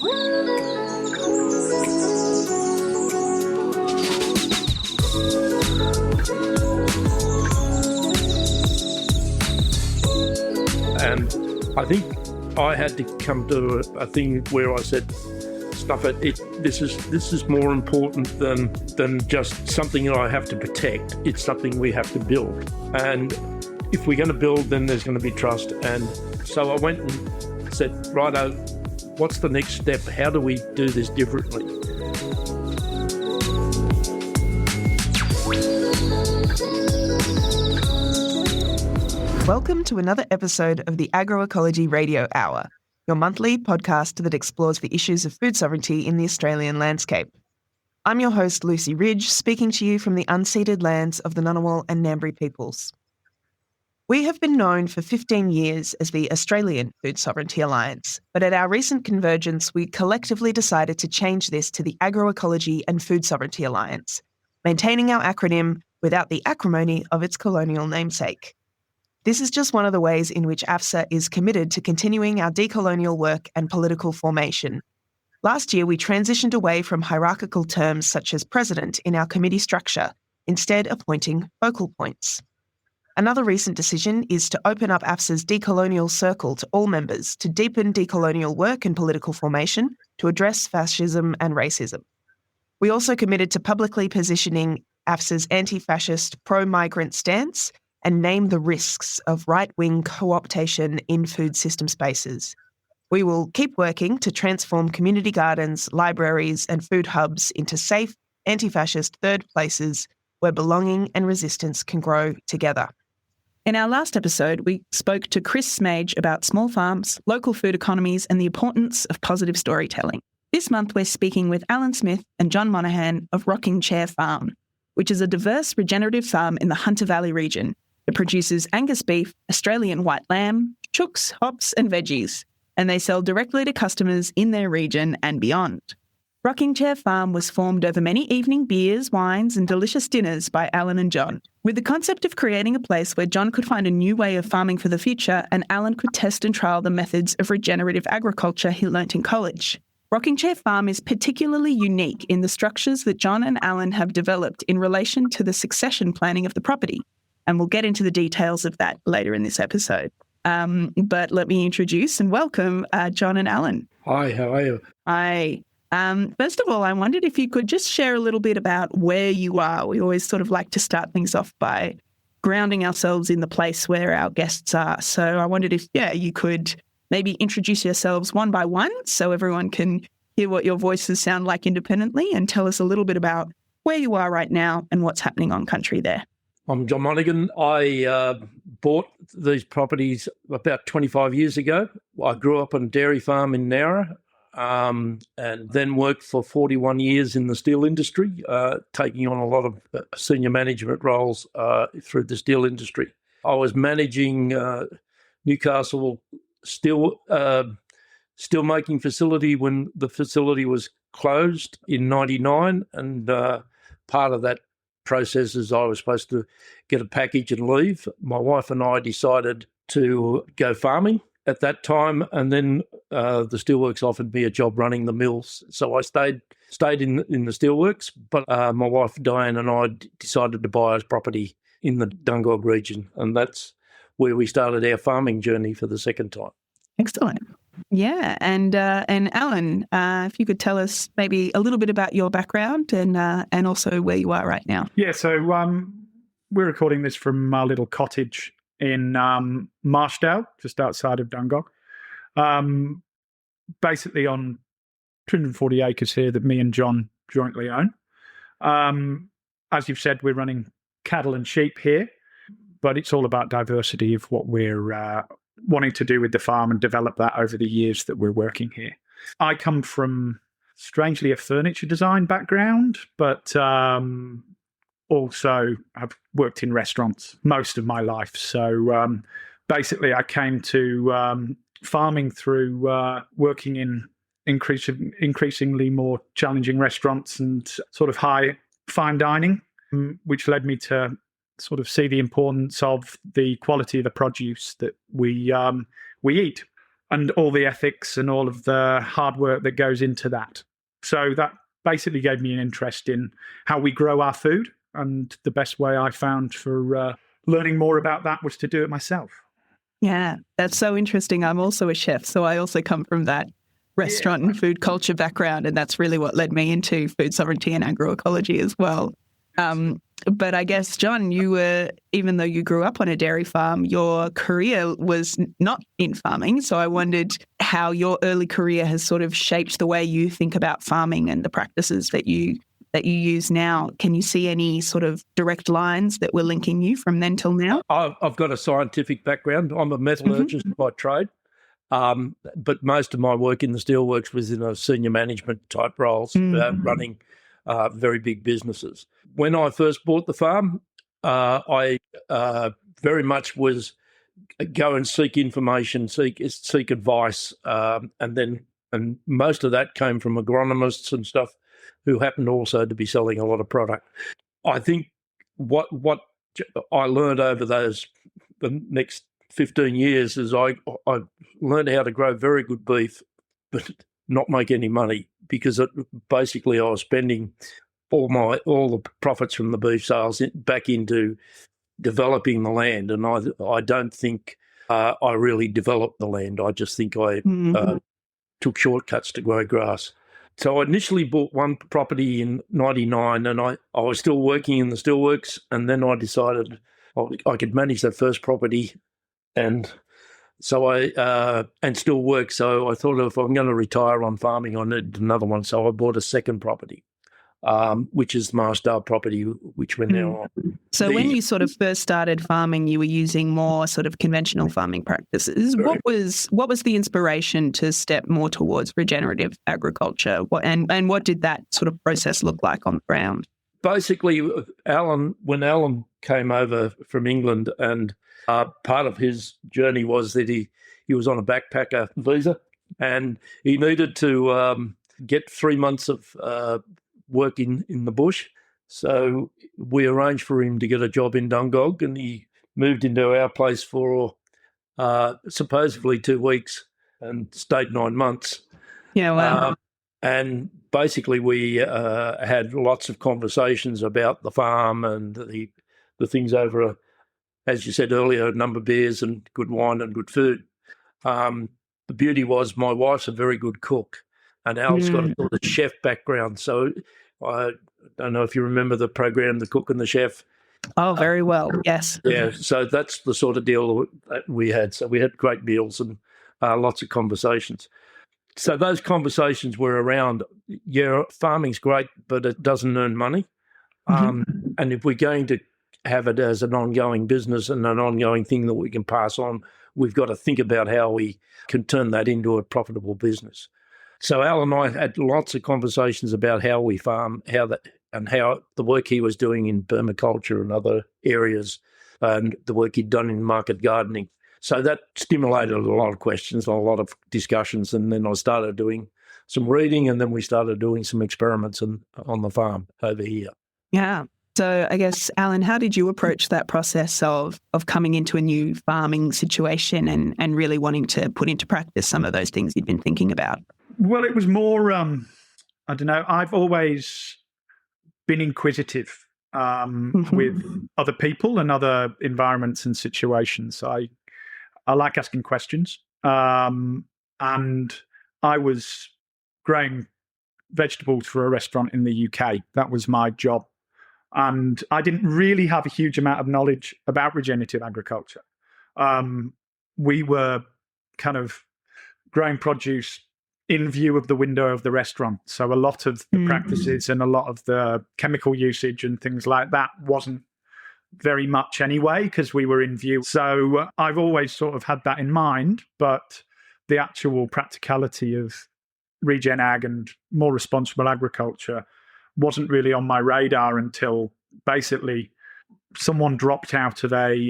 And I think I had to come to a thing where I said, stuff it. This is more important than just something that I have to protect. It's something we have to build. And if we're going to build, then there's going to be trust. And so I went and said, righto, what's the next step? How do we do this differently? Welcome to another episode of the Agroecology Radio Hour, your monthly podcast that explores the issues of food sovereignty in the Australian landscape. I'm your host, Lucy Ridge, speaking to you from the unceded lands of the Ngunnawal and Ngambri peoples. We have been known for 15 years as the Australian Food Sovereignty Alliance, but at our recent convergence, we collectively decided to change this to the Agroecology and Food Sovereignty Alliance, maintaining our acronym without the acrimony of its colonial namesake. This is just one of the ways in which AFSA is committed to continuing our decolonial work and political formation. Last year, we transitioned away from hierarchical terms such as president in our committee structure, instead appointing focal points. Another recent decision is to open up AFSA's decolonial circle to all members to deepen decolonial work and political formation to address fascism and racism. We also committed to publicly positioning AFSA's anti-fascist, pro-migrant stance and name the risks of right-wing co-optation in food system spaces. We will keep working to transform community gardens, libraries and food hubs into safe, anti-fascist third places where belonging and resistance can grow together. In our last episode, we spoke to Chris Smage about small farms, local food economies and the importance of positive storytelling. This month, we're speaking with Alan Smith and John Monaghan of Rocking Chair Farm, which is a diverse regenerative farm in the Hunter Valley region. It produces Angus beef, Australian white lamb, chooks, hops and veggies, and they sell directly to customers in their region and beyond. Rocking Chair Farm was formed over many evening beers, wines and delicious dinners by Alan and John, with the concept of creating a place where John could find a new way of farming for the future and Alan could test and trial the methods of regenerative agriculture he learnt in college. Rocking Chair Farm is particularly unique in the structures that John and Alan have developed in relation to the succession planning of the property. And we'll get into the details of that later in this episode. But let me introduce and welcome John and Alan. Hi, how are you? Hi. First of all, I wondered if you could just share a little bit about where you are. We always sort of like to start things off by grounding ourselves in the place where our guests are. So I wondered if, you could maybe introduce yourselves one by one so everyone can hear what your voices sound like independently and tell us a little bit about where you are right now and what's happening on country there. I'm John Monaghan. I bought these properties about 25 years ago. I grew up on a dairy farm in Nowra and then worked for 41 years in the steel industry, taking on a lot of senior management roles through the steel industry. I was managing Newcastle steel making facility when the facility was closed in 99, and part of that process is I was supposed to get a package and leave. My wife and I decided to go farming at that time, and then the steelworks offered me a job running the mills. So I stayed in the steelworks, but my wife Diane and I decided to buy a property in the Dungog region, and that's where we started our farming journey for the second time. Excellent. Yeah, and Alan, if you could tell us maybe a little bit about your background and also where you are right now. Yeah, so we're recording this from our little cottage in Marshdale, just outside of Dungog. Basically on 240 acres here that me and John jointly own. As you've said, we're running cattle and sheep here, but it's all about diversity of what we're wanting to do with the farm and develop that over the years that we're working here. I come from, strangely, a furniture design background, but also I've worked in restaurants most of my life. So basically I came to farming through working in increasingly more challenging restaurants and sort of fine dining, which led me to sort of see the importance of the quality of the produce that we eat. and all the ethics and all of the hard work that goes into that. So that basically gave me an interest in how we grow our food. And the best way I found for learning more about that was to do it myself. Yeah, that's so interesting. I'm also a chef, so I also come from that restaurant and food culture background, and that's really what led me into food sovereignty and agroecology as well. But I guess, John, you were, even though you grew up on a dairy farm, your career was not in farming. So I wondered how your early career has sort of shaped the way you think about farming and the practices that you use now. Can you see any sort of direct lines that were linking you from then till now? I've got a scientific background. I'm a metallurgist by trade, but most of my work in the steelworks was in a senior management type roles, running very big businesses. When I first bought the farm, I very much was go and seek information, seek advice, and most of that came from agronomists and stuff who happened also to be selling a lot of product. I think what I learned over the next 15 years is I learned how to grow very good beef, but not make any money, because basically I was spending all the profits from the beef sales back into developing the land, and I don't think I really developed the land. I just think I took shortcuts to grow grass. So I initially bought one property in 99, and I was still working in the steelworks, and then I decided I could manage that first property, and so and still work. So I thought, if I'm going to retire on farming, I need another one. So I bought a second property, which is the Marsdale property, which we're now on. So when you sort of first started farming, you were using more sort of conventional farming practices. What was the inspiration to step more towards regenerative agriculture? And what did that sort of process look like on the ground? Basically, when Alan came over from England, and part of his journey was that he was on a backpacker visa, and he needed to get 3 months of work in the bush. So we arranged for him to get a job in Dungog, and he moved into our place for supposedly 2 weeks and stayed 9 months. Yeah, wow. And basically we had lots of conversations about the farm and the things over, as you said earlier, a number of beers and good wine and good food. The beauty was my wife's a very good cook, and Al's got a sort of chef background. So I don't know if you remember the program, The Cook and the Chef. Oh, very well, yes. Yeah, so that's the sort of deal that we had. So we had great meals and lots of conversations. So those conversations were around, farming's great, but it doesn't earn money. And if we're going to have it as an ongoing business and an ongoing thing that we can pass on, we've got to think about how we can turn that into a profitable business. So Al and I had lots of conversations about how we farm, how the work he was doing in permaculture and other areas, and the work he'd done in market gardening. So that stimulated a lot of questions, a lot of discussions, and then I started doing some reading, and then we started doing some experiments on the farm over here. Yeah. So I guess, Alan, how did you approach that process of coming into a new farming situation and really wanting to put into practice some of those things you'd been thinking about? Well, it was more, I don't know, I've always been inquisitive with other people and other environments and situations. I like asking questions. And I was growing vegetables for a restaurant in the UK. That was my job. And I didn't really have a huge amount of knowledge about regenerative agriculture. We were kind of growing produce in view of the window of the restaurant. So a lot of the practices and a lot of the chemical usage and things like that wasn't very much anyway, because we were in view. So I've always sort of had that in mind, but the actual practicality of regen ag and more responsible agriculture wasn't really on my radar until basically someone dropped out of a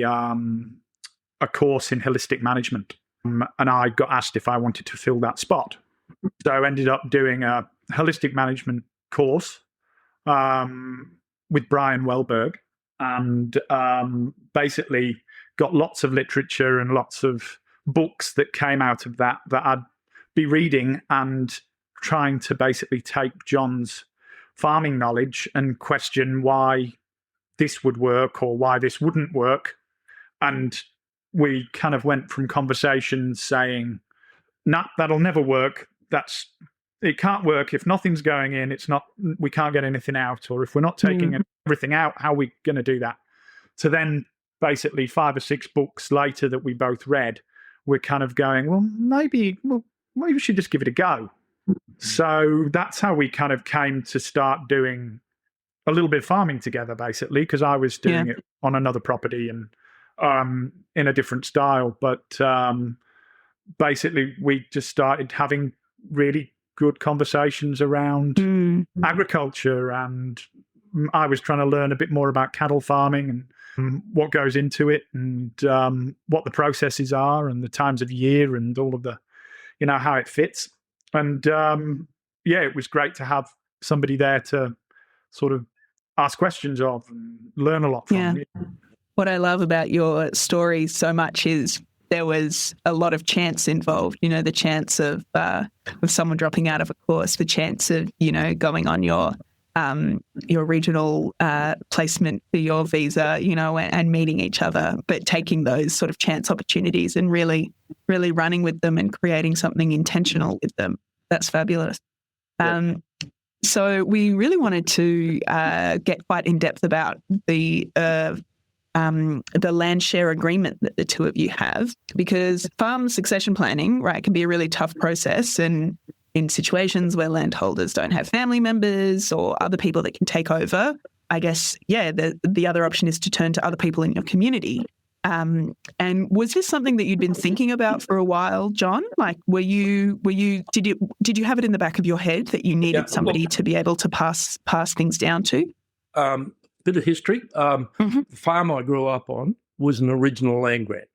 course in holistic management, and I got asked if I wanted to fill that spot. So I ended up doing a holistic management course with Brian Welberg, and basically got lots of literature and lots of books that came out of that I'd be reading and trying to basically take John's farming knowledge and question why this would work or why this wouldn't work. And we kind of went from conversations saying, nah, that'll never work. It can't work. If nothing's going in, we can't get anything out. Or if we're not taking everything out, how are we going to do that? So then basically 5 or 6 books later that we both read, we're kind of going, well, maybe we should just give it a go. So that's how we kind of came to start doing a little bit of farming together, basically, because I was doing it on another property and in a different style. But basically, we just started having really good conversations around agriculture, and I was trying to learn a bit more about cattle farming and what goes into it, and what the processes are, and the times of year, and all of the, how it fits. And it was great to have somebody there to sort of ask questions of and learn a lot from. Yeah. What I love about your story so much is there was a lot of chance involved. The chance of someone dropping out of a course, the chance of going on your regional placement for your visa, and meeting each other, but taking those sort of chance opportunities and really running with them and creating something intentional with them. That's fabulous. Yeah. So we really wanted to get quite in depth about the land share agreement that the two of you have, because farm succession planning, right, can be a really tough process, and in situations where landholders don't have family members or other people that can take over, I guess, the other option is to turn to other people in your community. And was this something that you'd been thinking about for a while, John? Like, did you have it in the back of your head that you needed somebody to be able to pass things down to? Bit of history. The farm I grew up on was an original land grant.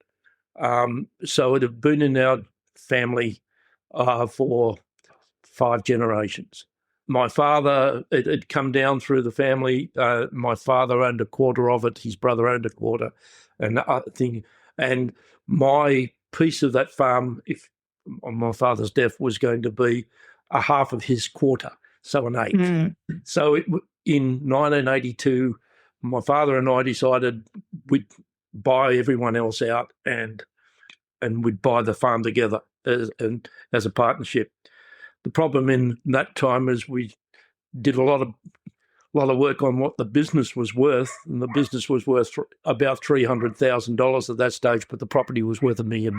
So it had been in our family for 5 generations. My father, it had come down through the family. My father owned a quarter of it. His brother owned a quarter. And my piece of that farm, if on my father's death, was going to be a half of his quarter, so an eighth. So in 1982, my father and I decided we'd buy everyone else out and we'd buy the farm together as a partnership. The problem in that time is we did a lot of work on what the business was worth, and the business was worth about $300,000 at that stage, but the property was worth $1 million.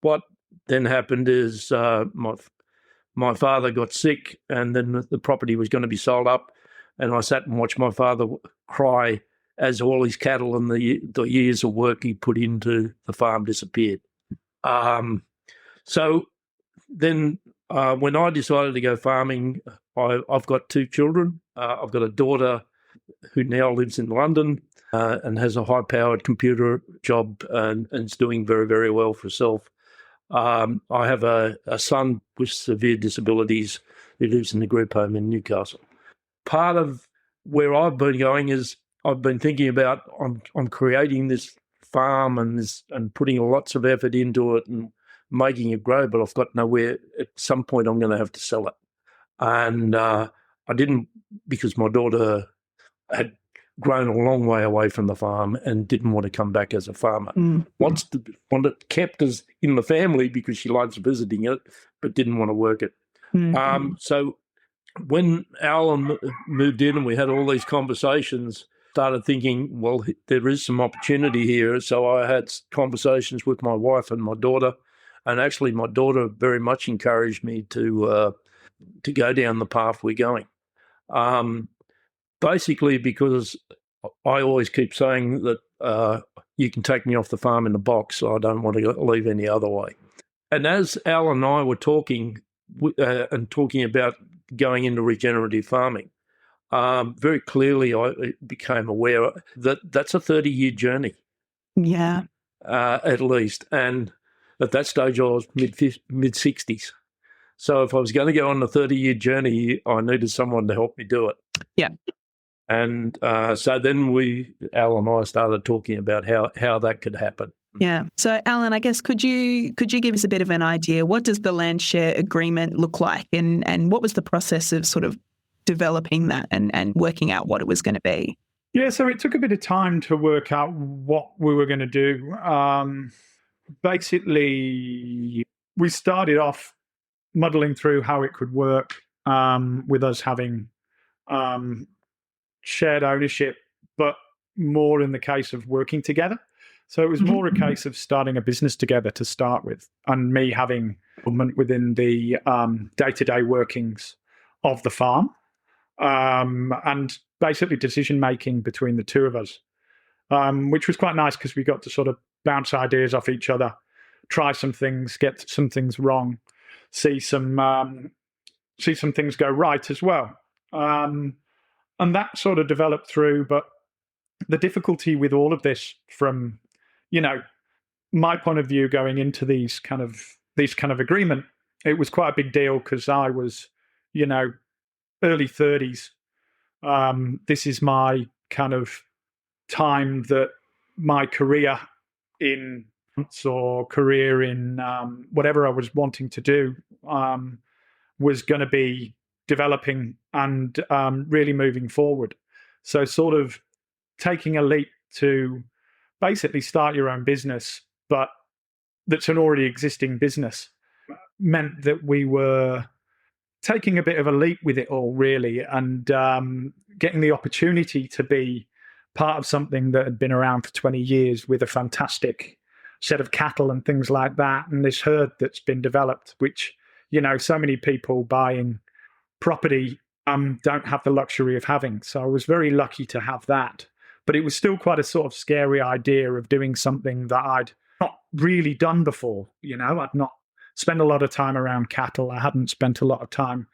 What then happened is my father got sick, and then the property was going to be sold up, and I sat and watched my father cry as all his cattle and the years of work he put into the farm disappeared. So then when I decided to go farming, I've got 2 children. I've got a daughter who now lives in London and has a high-powered computer job and is doing very, very well for herself. I have a son with severe disabilities who lives in the group home in Newcastle. Part of where I've been going is I've been thinking about I'm creating this farm and putting lots of effort into it and making it grow, but I've got nowhere. At some point, I'm going to have to sell it. And I didn't, because my daughter had grown a long way away from the farm and didn't want to come back as a farmer. Want it kept as in the family because she likes visiting it, but didn't want to work it. So when Alan moved in and we had all these conversations, started thinking, well, there is some opportunity here. So I had conversations with my wife and my daughter, and actually my daughter very much encouraged me to go down the path we're going. Basically because I always keep saying that you can take me off the farm in a box. So I don't want to leave any other way. And as Al and I were talking about going into regenerative farming, very clearly I became aware that that's a 30-year journey. Yeah. At least. And at that stage I was mid-60s. So if I was going to go on a 30-year journey, I needed someone to help me do it. Yeah. And so then Al and I started talking about how that could happen. Yeah. So, Alan, I guess could you give us a bit of an idea? What does the land share agreement look like, and what was the process of sort of developing that and working out what it was going to be? Yeah, so it took a bit of time to work out what we were going to do. Basically, we started off muddling through how it could work with us having shared ownership, but more in the case of working together. So it was more a case of starting a business together to start with, and me having involvement within the day-to-day workings of the farm, and basically decision-making between the two of us, which was quite nice because we got to sort of bounce ideas off each other, try some things, get some things wrong, see some things go right as well. And that sort of developed through, but the difficulty with all of this from, my point of view going into these kind of agreement, it was quite a big deal because I was, early 30s. This is my kind of time that my career in whatever I was wanting to do was going to be developing and really moving forward. So sort of taking a leap to basically start your own business, but that's an already existing business, meant that we were taking a bit of a leap with it all, really, and getting the opportunity to be part of something that had been around for 20 years with a fantastic set of cattle and things like that, and this herd that's been developed, which, so many people buying property don't have the luxury of having. So I was very lucky to have that. But it was still quite a sort of scary idea of doing something that I'd not really done before. I'd not spent a lot of time around cattle. I hadn't spent a lot of time.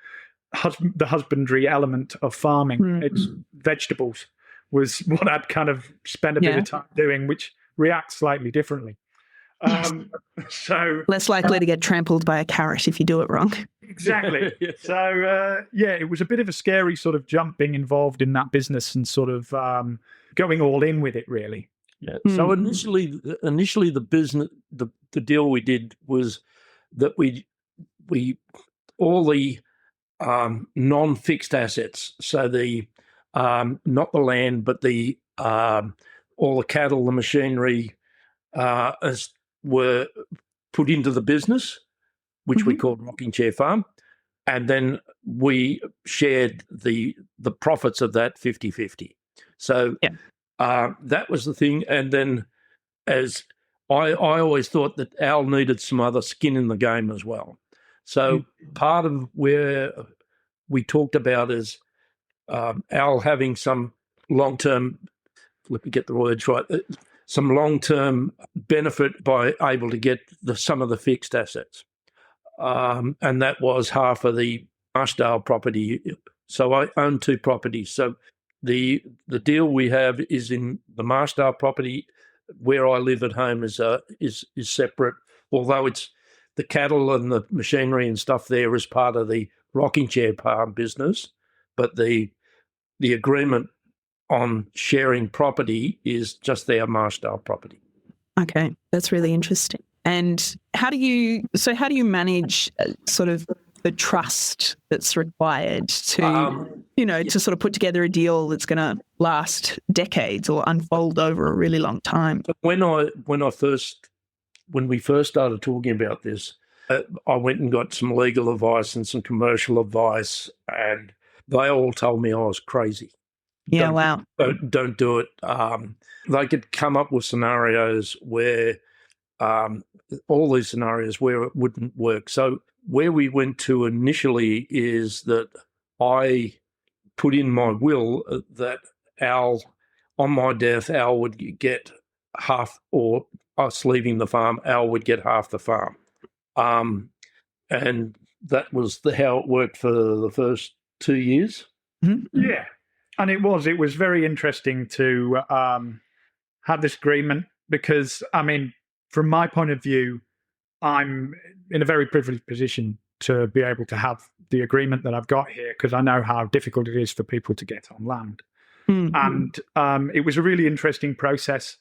The husbandry element of farming, it's vegetables, was what I'd kind of spent a bit of time doing, which reacts slightly differently. So less likely to get trampled by a carrot if you do it wrong. Exactly. So, it was a bit of a scary sort of jump being involved in that business and sort of going all in with it, really. Yeah. So initially, the business, the deal we did was that we all the non-fixed assets, so the not the land, but the all the cattle, the machinery, were put into the business, which we called Rocking Chair Farm, and then we shared the profits of that 50-50. So that was the thing. And then, as I always thought that Al needed some other skin in the game as well. So part of where we talked about is Al having some long-term, let me get the words right, some long-term benefit by able to get some of the fixed assets. And that was half of the Marshall property. So I own two properties. So the deal we have is in the Marshall property. Where I live at home is separate, although it's the cattle and the machinery and stuff there is part of the Rocking Chair Farm business. But the agreement on sharing property is just their Marshall property. Okay, that's really interesting. And how do you manage sort of the trust that's required to, to sort of put together a deal that's going to last decades or unfold over a really long time? When we first started talking about this, I went and got some legal advice and some commercial advice, and they all told me I was crazy. Yeah, wow. Don't do it. They could come up with scenarios where all these scenarios where it wouldn't work. So where we went to initially is that I put in my will that Al, on my death, Al would get half, or us leaving the farm, Al would get half the farm. And that was how it worked for the first 2 years. Yeah. And it was very interesting to have this agreement because, from my point of view, I'm in a very privileged position to be able to have the agreement that I've got here because I know how difficult it is for people to get on land. And it was a really interesting process.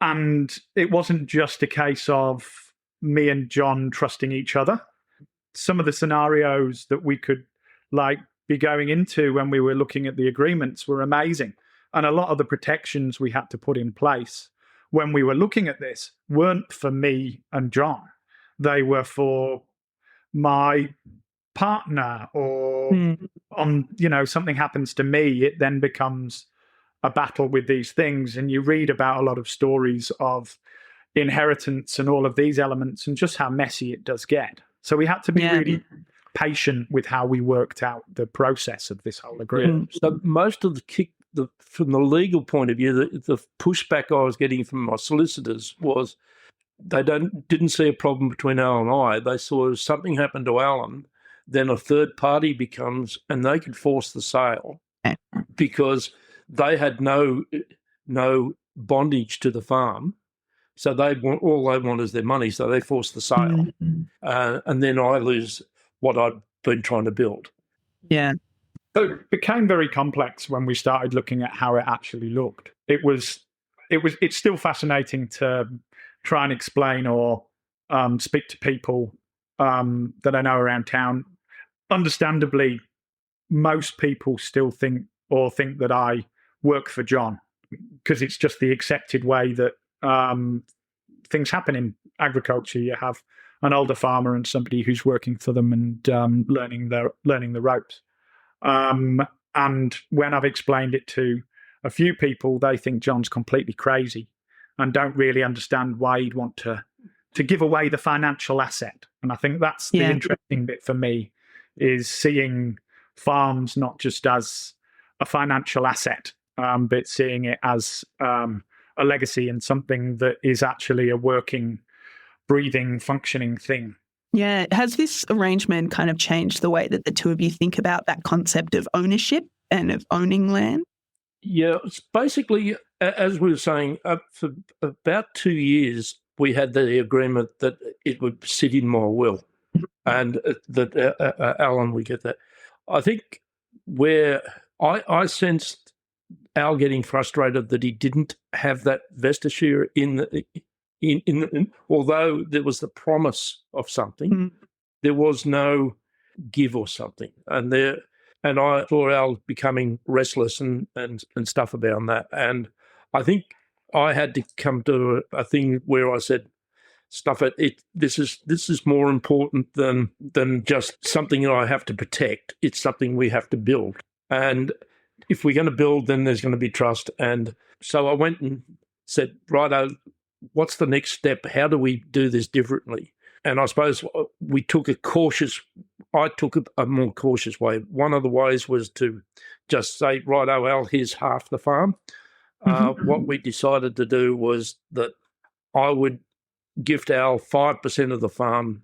And it wasn't just a case of me and John trusting each other. Some of the scenarios that we could be going into when we were looking at the agreements were amazing. And a lot of the protections we had to put in place when we were looking at this weren't for me and John. They were for my partner, or something happens to me, it then becomes a battle with these things. And you read about a lot of stories of inheritance and all of these elements and just how messy it does get. So we had to be really patient with how we worked out the process of this whole agreement. So most of from the legal point of view, the pushback I was getting from my solicitors was they didn't see a problem between Al and I. They saw if something happened to Alan, then a third party becomes, and they could force the sale because they had no bondage to the farm. So all they want is their money, so they force the sale. And then I lose what I'd been trying to build. Yeah. So it became very complex when we started looking at how it actually looked. It's still fascinating to try and explain or speak to people that I know around town. Understandably, most people still think that I work for John because it's just the accepted way that things happen in agriculture. You have an older farmer and somebody who's working for them and learning the ropes. And when I've explained it to a few people, they think John's completely crazy and don't really understand why he'd want to give away the financial asset. And I think that's the interesting bit for me, is seeing farms not just as a financial asset, but seeing it as a legacy and something that is actually a working, breathing, functioning thing. Yeah. Has this arrangement kind of changed the way that the two of you think about that concept of ownership and of owning land? Yeah, it's basically, as we were saying, for about 2 years, we had the agreement that it would sit in my will and that Alan would get that. I think where I sensed Al getting frustrated that he didn't have that vestiture in although there was the promise of something, there was no give or something. And I saw Al becoming restless and stuff about that. And I think I had to come to a thing where I said, stuff it. This is more important than just something that I have to protect. It's something we have to build. And if we're going to build, then there's going to be trust. And so I went and said, righto, what's the next step? How do we do this differently? And I suppose I took a more cautious way. One of the ways was to just say, righto, Al, here's half the farm. What we decided to do was that I would gift Al 5% of the farm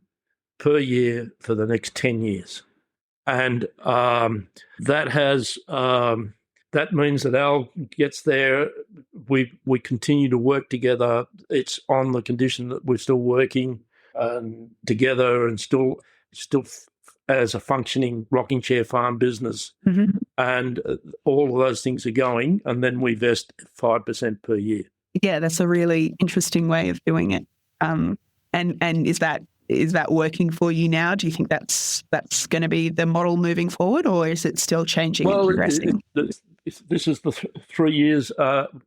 per year for the next 10 years. And that means that Al gets there. We continue to work together. It's on the condition that we're still working together and still as a functioning rocking chair farm business. And all of those things are going, and then we vest 5% per year. Yeah, that's a really interesting way of doing it. And is that working for you now? Do you think that's going to be the model moving forward, or is it still changing and progressing? This is the 3 years.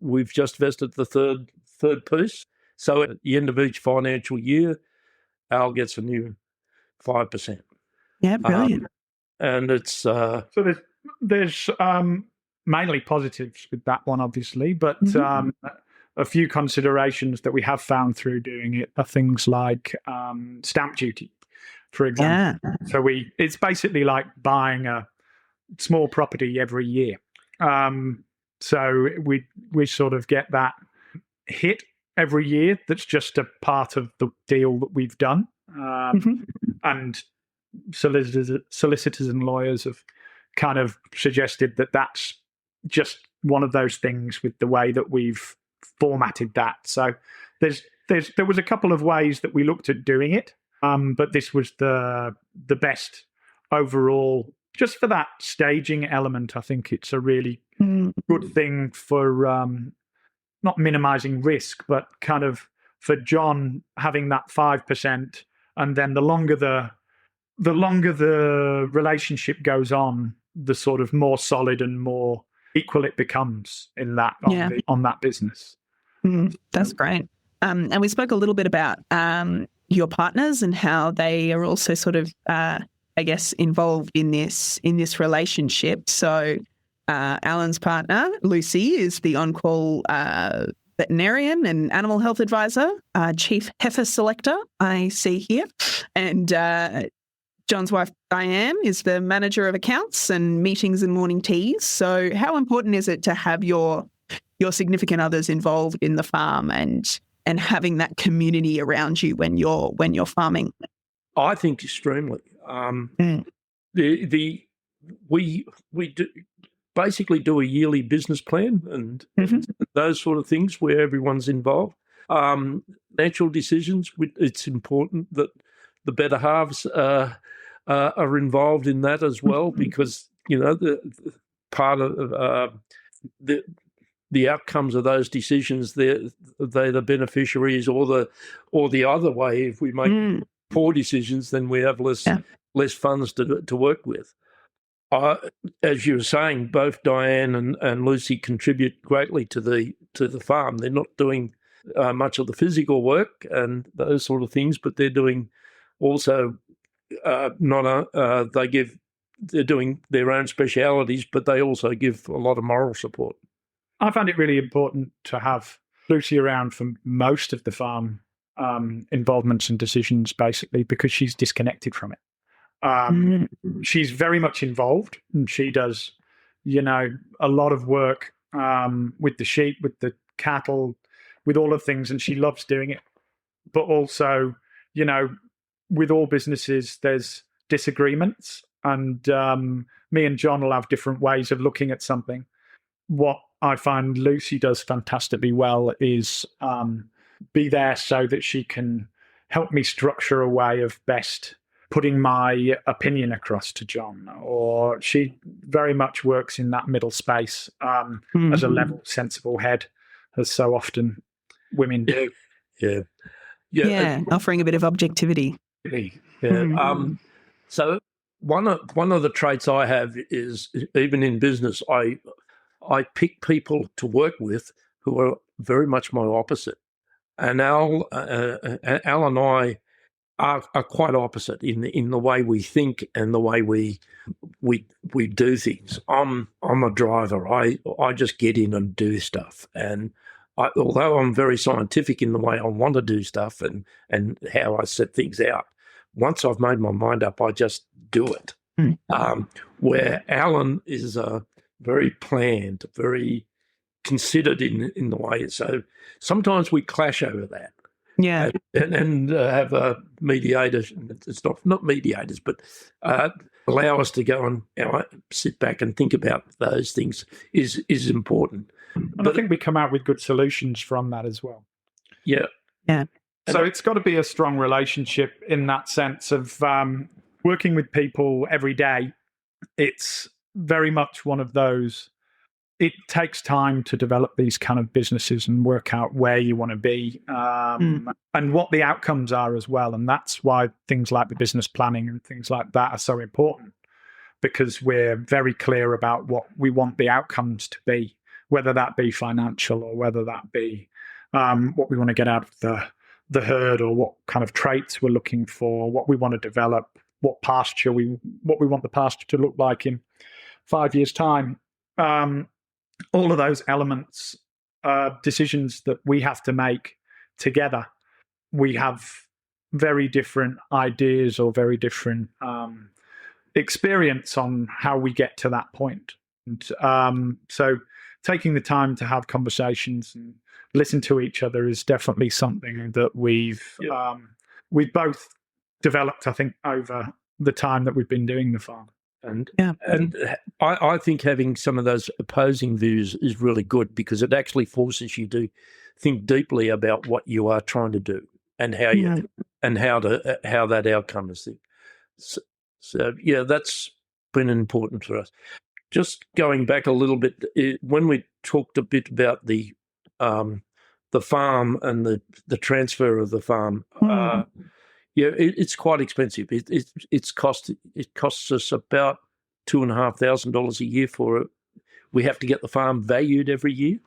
We've just vested the third piece. So at the end of each financial year, Al gets a new 5%. Yeah, brilliant. And it's so there's mainly positives with that one, obviously, but a few considerations that we have found through doing it are things like stamp duty, for example. Yeah. So it's basically like buying a small property every year. So we sort of get that hit every year. That's just a part of the deal that we've done. And solicitors and lawyers have kind of suggested that that's just one of those things with the way that we've formatted that. So there was a couple of ways that we looked at doing it, but this was the best overall. Just for that staging element, I think it's a really good thing for not minimizing risk, but kind of for John having that 5%, and then the longer the relationship goes on, the sort of more solid and more equal it becomes in that on that business. That's great. And we spoke a little bit about your partners and how they are also sort of, I guess, involved in this relationship. So Alan's partner, Lucy, is the on-call veterinarian and animal health advisor, chief heifer selector, I see here. And John's wife, Diane, is the manager of accounts and meetings and morning teas. So how important is it to have your significant others involved in the farm and having that community around you when you're farming? I think extremely. We do basically do a yearly business plan and those sort of things where everyone's involved. Natural decisions, it's important that the better halves are involved in that as well, because the part of the outcomes of those decisions, they're the beneficiaries, or the other way. If we make poor decisions, then we have less funds to work with. As you were saying, both Diane and Lucy contribute greatly to the farm. They're not doing much of the physical work and those sort of things, but they're doing also they're doing their own specialities, but they also give a lot of moral support. I found it really important to have Lucy around for most of the farm involvements and decisions, basically, because she's disconnected from it. She's very much involved, and she does, a lot of work with the sheep, with the cattle, with all of things, and she loves doing it. But also, with all businesses, there's disagreements, and me and John will have different ways of looking at something. What I find Lucy does fantastically well is be there so that she can help me structure a way of best putting my opinion across to John, or she very much works in that middle space as a level, sensible head, as so often women do. Yeah, offering a bit of objectivity. So one of the traits I have is, even in business, I pick people to work with who are very much my opposite. And Al and I are quite opposite in the way we think and the way we do things. I'm a driver. I just get in and do stuff. And although I'm very scientific in the way I want to do stuff and how I set things out, once I've made my mind up, I just do it. Where Alan is very planned, very considered in the way. So sometimes we clash over that. Yeah. And have a mediator. It's not mediators, but allow us to go and sit back and think about those things is important. And I think we come out with good solutions from that as well. Yeah. So it's got to be a strong relationship in that sense of working with people every day. It's very much one of those. It takes time to develop these kind of businesses and work out where you want to be and what the outcomes are as well. And that's why things like the business planning and things like that are so important, because we're very clear about what we want the outcomes to be, whether that be financial or whether that be what we want to get out of the herd, or what kind of traits we're looking for, what we want to develop, what we want the pasture to look like in 5 years' time. All of those elements are decisions that we have to make together. We have very different ideas or very different experience on how we get to that point. And so taking the time to have conversations and listen to each other is definitely something that we've both developed, I think, over the time that we've been doing the farm. And I think having some of those opposing views is really good, because it actually forces you to think deeply about what you are trying to do and how how that outcome is. So that's been important for us. Just going back a little bit, when we talked a bit about the the farm and the transfer of the farm. It's quite expensive. It costs us about $2,500 a year for it. We have to get the farm valued every year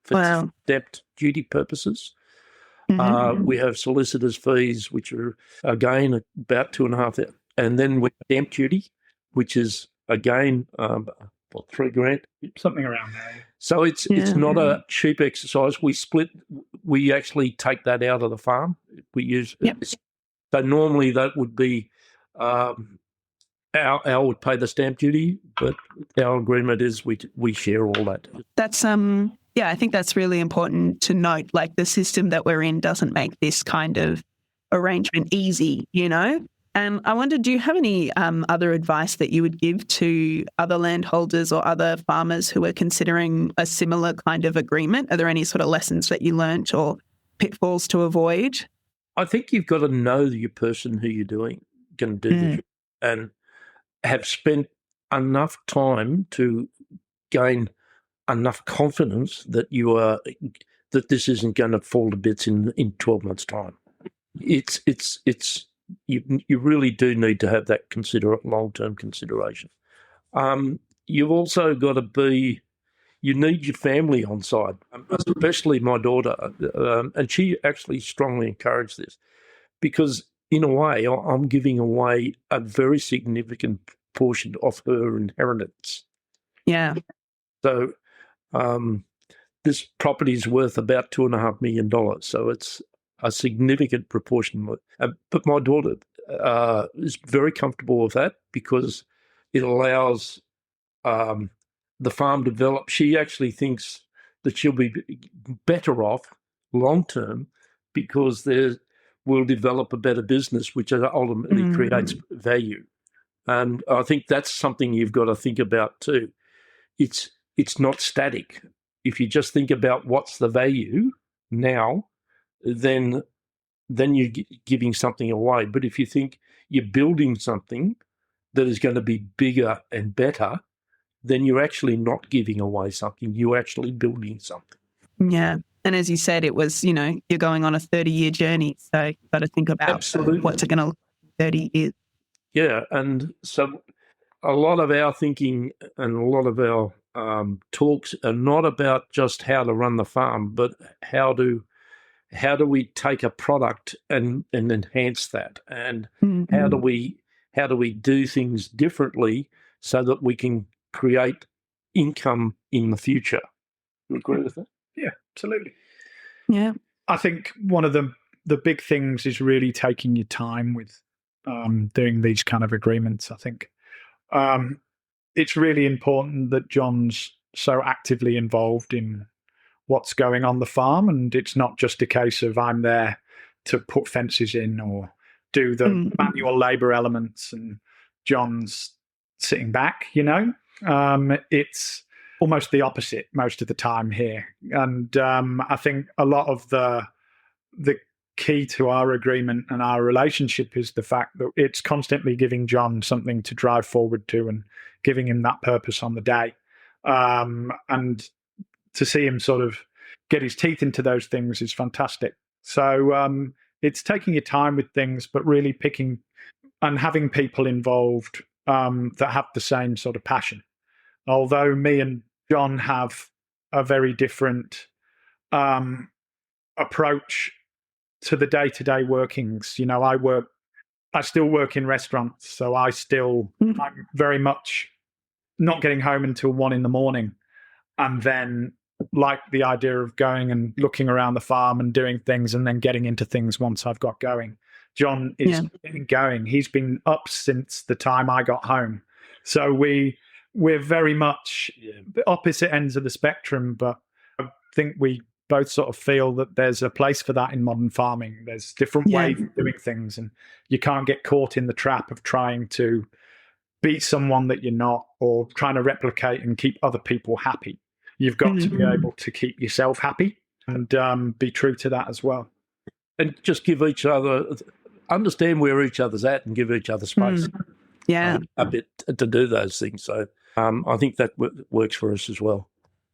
for stamp duty purposes. We have solicitors' fees, which are again about $2,500, and then we have stamp duty, which is again $3,000, something around there. So it's not a cheap exercise. We actually take that out of the farm. We use so normally that would be our would pay the stamp duty, but our agreement is we share all that. That's I think that's really important to note. Like, the system that we're in doesn't make this kind of arrangement easy, And I wonder, do you have any other advice that you would give to other landholders or other farmers who are considering a similar kind of agreement? Are there any sort of lessons that you learnt or pitfalls to avoid? I think you've got to know your person who you're going to do this and have spent enough time to gain enough confidence that that this isn't going to fall to bits in 12 months' time. You really do need to have that long-term consideration. You've also got to you need your family on side, especially my daughter, and she actually strongly encouraged this because, in a way, I'm giving away a very significant portion of her inheritance. Yeah. So this property is worth about $2.5 million, so it's a significant proportion. But my daughter is very comfortable with that because it allows the farm to develop. She actually thinks that she'll be better off long term because we'll develop a better business, which ultimately creates value. And I think that's something you've got to think about too. It's not static. If you just think about what's the value now, then you're giving something away. But if you think you're building something that is going to be bigger and better, then you're actually not giving away something. You're actually building something. Yeah. And as you said, it was, you're going on a 30-year journey. So you've got to think about what's it going to look like in 30 years. Yeah. And so a lot of our thinking and a lot of our talks are not about just how to run the farm, but how do we take a product and enhance that, and how do we do things differently so that we can create income in the future? You agree with that? Yeah, absolutely. Yeah, I think one of the big things is really taking your time with doing these kind of agreements. I think it's really important that John's so actively involved in what's going on the farm, and it's not just a case of I'm there to put fences in or do the manual labour elements and John's sitting back, it's almost the opposite most of the time here. And I think a lot of the key to our agreement and our relationship is the fact that it's constantly giving John something to drive forward to and giving him that purpose on the day. And to see him sort of get his teeth into those things is fantastic. So it's taking your time with things, but really picking and having people involved that have the same sort of passion. Although me and John have a very different approach to the day-to-day workings. I still work in restaurants, so I'm very much not getting home until 1 a.m, and then like the idea of going and looking around the farm and doing things and then getting into things once I've got going. John is getting going. He's been up since the time I got home. So we're very much the opposite ends of the spectrum, but I think we both sort of feel that there's a place for that in modern farming. There's different ways of doing things, and you can't get caught in the trap of trying to be someone that you're not or trying to replicate and keep other people happy. You've got to be able to keep yourself happy and be true to that as well. And just give each other, understand where each other's at and give each other space. Yeah. A bit to do those things. So I think that works for us as well.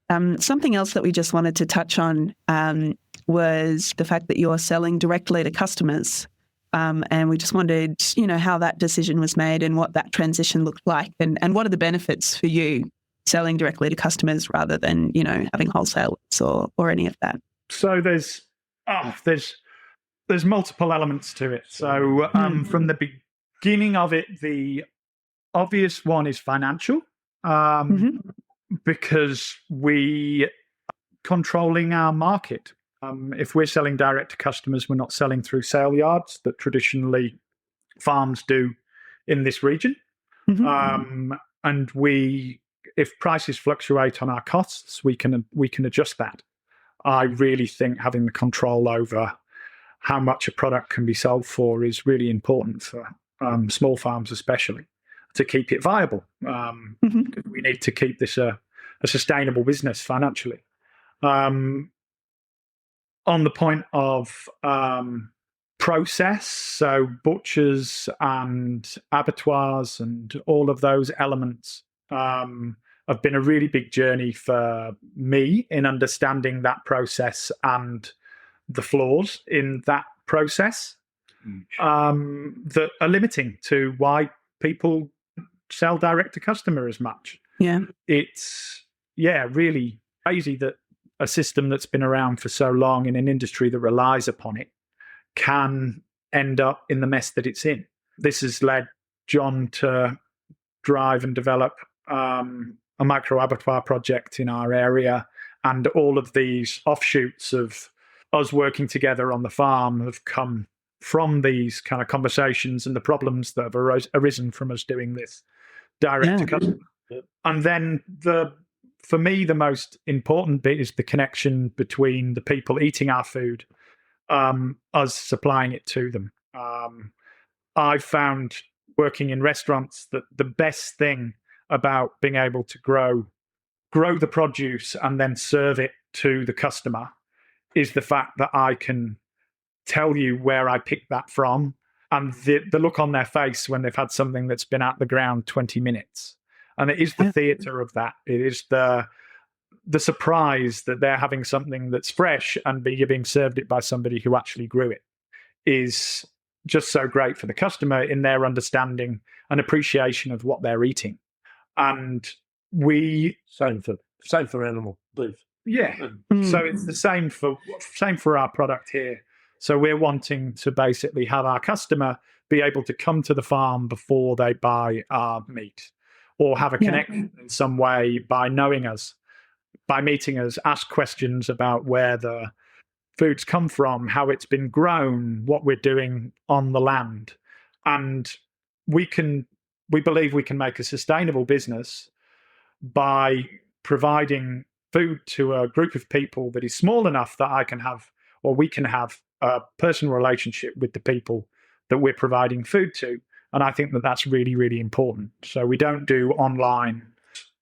Something else that we just wanted to touch on was the fact that you're selling directly to customers. And we just wondered, how that decision was made and what that transition looked like, and what are the benefits for you selling directly to customers rather than, having wholesalers or any of that. So there's multiple elements to it. So from the beginning of it, the obvious one is financial, because we controlling our market. If we're selling direct to customers, we're not selling through sale yards that traditionally farms do in this region. And if prices fluctuate on our costs, we can adjust that. I really think having the control over how much a product can be sold for is really important for small farms, especially to keep it viable. We need to keep this a sustainable business financially. On the point of process, so butchers and abattoirs and all of those elements have been a really big journey for me in understanding that process and the flaws in that process that are limiting to why people sell direct to customer as much. It's really crazy that a system that's been around for so long in an industry that relies upon it can end up in the mess that it's in. This has led John to drive and develop a micro-abattoir project in our area, and all of these offshoots of us working together on the farm have come from these kind of conversations and the problems that have arisen from us doing this direct to customer. And then for me, the most important bit is the connection between the people eating our food, us supplying it to them. I've found working in restaurants that the best thing about being able to grow the produce and then serve it to the customer is the fact that I can tell you where I picked that from, and the look on their face when they've had something that's been out the ground 20 minutes. And it is the theatre of that. It is the surprise that they're having something that's fresh and being served it by somebody who actually grew it is just so great for the customer in their understanding and appreciation of what they're eating. And same for animal beef. So it's the same for our product here. So we're wanting to basically have our customer be able to come to the farm before they buy our meat, or have a connection in some way by knowing us, by meeting us, ask questions about where the food's come from, how it's been grown, what we're doing on the land. And we believe we can make a sustainable business by providing food to a group of people that is small enough that we can have a personal relationship with the people that we're providing food to. And I think that that's really, really important. So we don't do online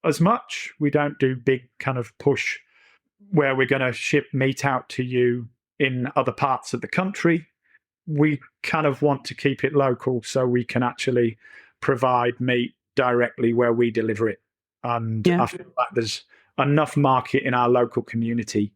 as much. We don't do big kind of push where we're going to ship meat out to you in other parts of the country. We kind of want to keep it local so we can actually provide meat directly where we deliver it. And I feel like there's enough market in our local community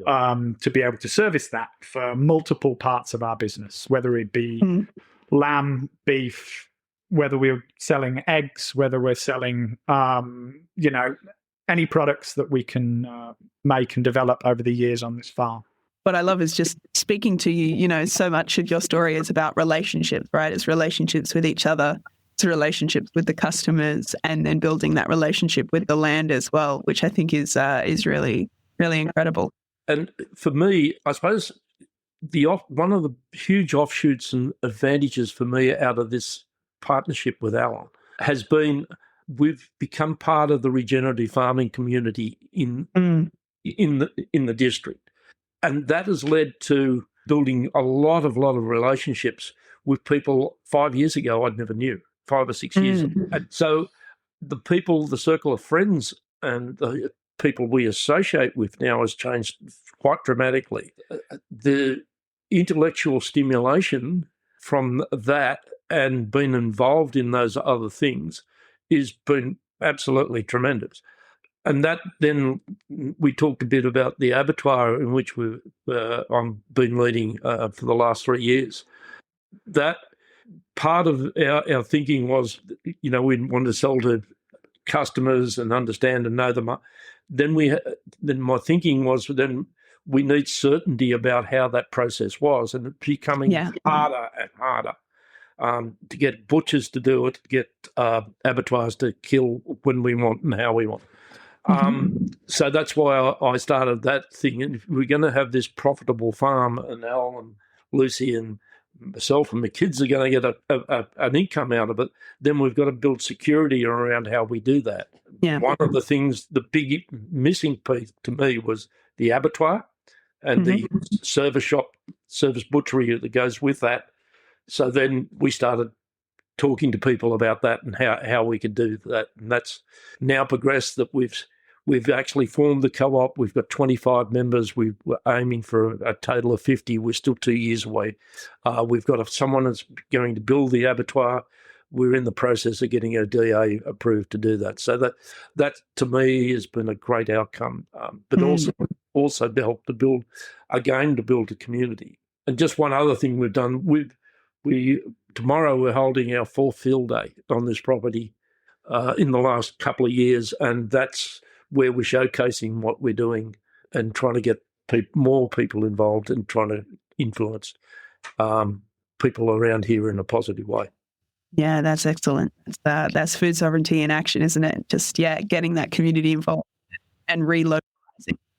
to be able to service that for multiple parts of our business, whether it be lamb, beef, whether we're selling eggs, whether we're selling, any products that we can make and develop over the years on this farm. What I love is just speaking to you, so much of your story is about relationships, right? It's relationships with each other, it's relationships with the customers, and then building that relationship with the land as well, which I think is really, really incredible. And for me, I suppose one of the huge offshoots and advantages for me out of this partnership with Alan has been we've become part of the regenerative farming community in the district, and that has led to building a lot of relationships with people 5 years ago I'd never knew, 5 or 6 years ago. And so the circle of friends and the people we associate with now has changed quite dramatically. The intellectual stimulation from that and being involved in those other things has been absolutely tremendous. And that then we talked a bit about the abattoir in which I've been leading for the last 3 years. That part of our thinking was, we wanted to sell to customers and understand and know them. Then my thinking was we need certainty about how that process was, and it's becoming harder and harder to get butchers to do it, to get abattoirs to kill when we want and how we want. So that's why I started that thing. And if we're going to have this profitable farm, and Al and Lucy and myself and the kids are going to get an income out of it, then we've got to build security around how we do that. Yeah. One of the things, the big missing piece to me was the abattoir and the service butchery that goes with that. So then we started talking to people about that and how we could do that. And that's now progressed that we've actually formed the co-op. We've got 25 members. We're aiming for a total of 50. We're still 2 years away. We've got someone that's going to build the abattoir. We're in the process of getting a DA approved to do that. So that to me has been a great outcome, but also to help to build a community. And just one other thing we've done, tomorrow we're holding our 4th field day on this property in the last couple of years, and that's where we're showcasing what we're doing and trying to get more people involved and trying to influence people around here in a positive way. Yeah, that's excellent. That's food sovereignty in action, isn't it? Just, getting that community involved and relocalizing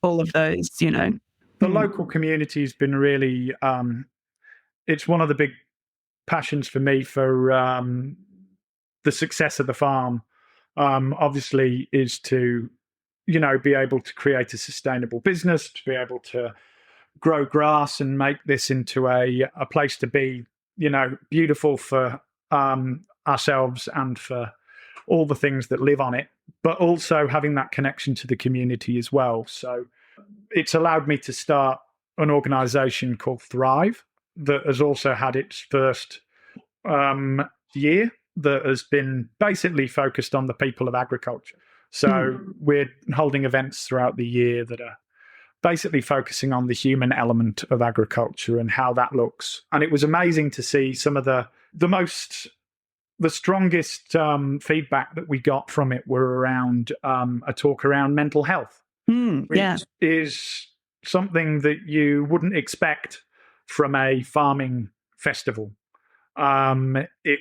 all of those, The local community has been really, it's one of the big passions for me for the success of the farm, obviously, is to, be able to create a sustainable business, to be able to grow grass and make this into a place to be, beautiful for ourselves and for all the things that live on it, but also having that connection to the community as well. So it's allowed me to start an organisation called Thrive that has also had its first year that has been basically focused on the people of agriculture. So we're holding events throughout the year that are basically focusing on the human element of agriculture and how that looks. And it was amazing to see some of the strongest feedback that we got from it were around a talk around mental health, which is something that you wouldn't expect from a farming festival. It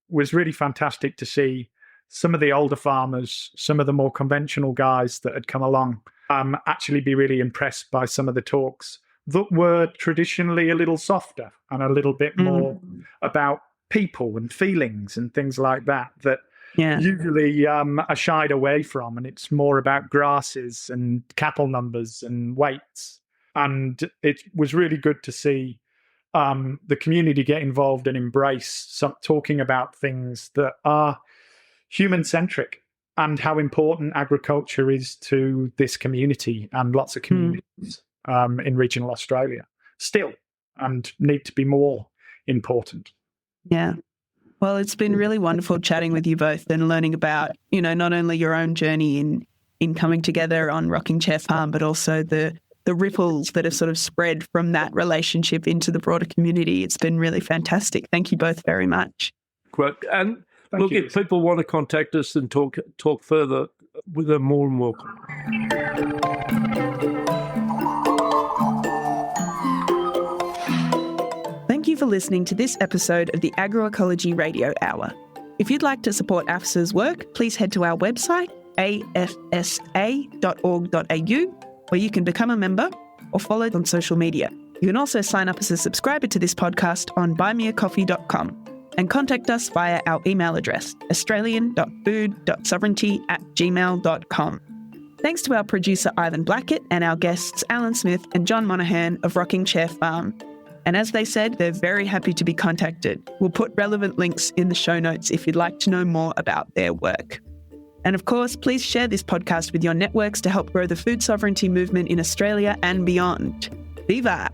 was really fantastic to see some of the older farmers, some of the more conventional guys that had come along, actually be really impressed by some of the talks that were traditionally a little softer and a little bit more about people and feelings and things like that usually are shied away from. And it's more about grasses and cattle numbers and weights. And it was really good to see the community get involved and embrace talking about things that are human-centric and how important agriculture is to this community and lots of communities in regional Australia still, and need to be more important. Yeah. Well, it's been really wonderful chatting with you both and learning about, not only your own journey in coming together on Rocking Chair Farm, but also the ripples that have sort of spread from that relationship into the broader community. It's been really fantastic. Thank you both very much. Great. And look, if people want to contact us and talk further, we're more than welcome. Thank you for listening to this episode of the Agroecology Radio Hour. If you'd like to support AFSA's work, please head to our website, afsa.org.au, where you can become a member or follow on social media. You can also sign up as a subscriber to this podcast on buymeacoffee.com and contact us via our email address, australian.food.sovereignty@gmail.com. Thanks to our producer Ivan Blackett and our guests Alan Smith and John Monaghan of Rocking Chair Farm. And as they said, they're very happy to be contacted. We'll put relevant links in the show notes if you'd like to know more about their work. And of course, please share this podcast with your networks to help grow the food sovereignty movement in Australia and beyond. Viva!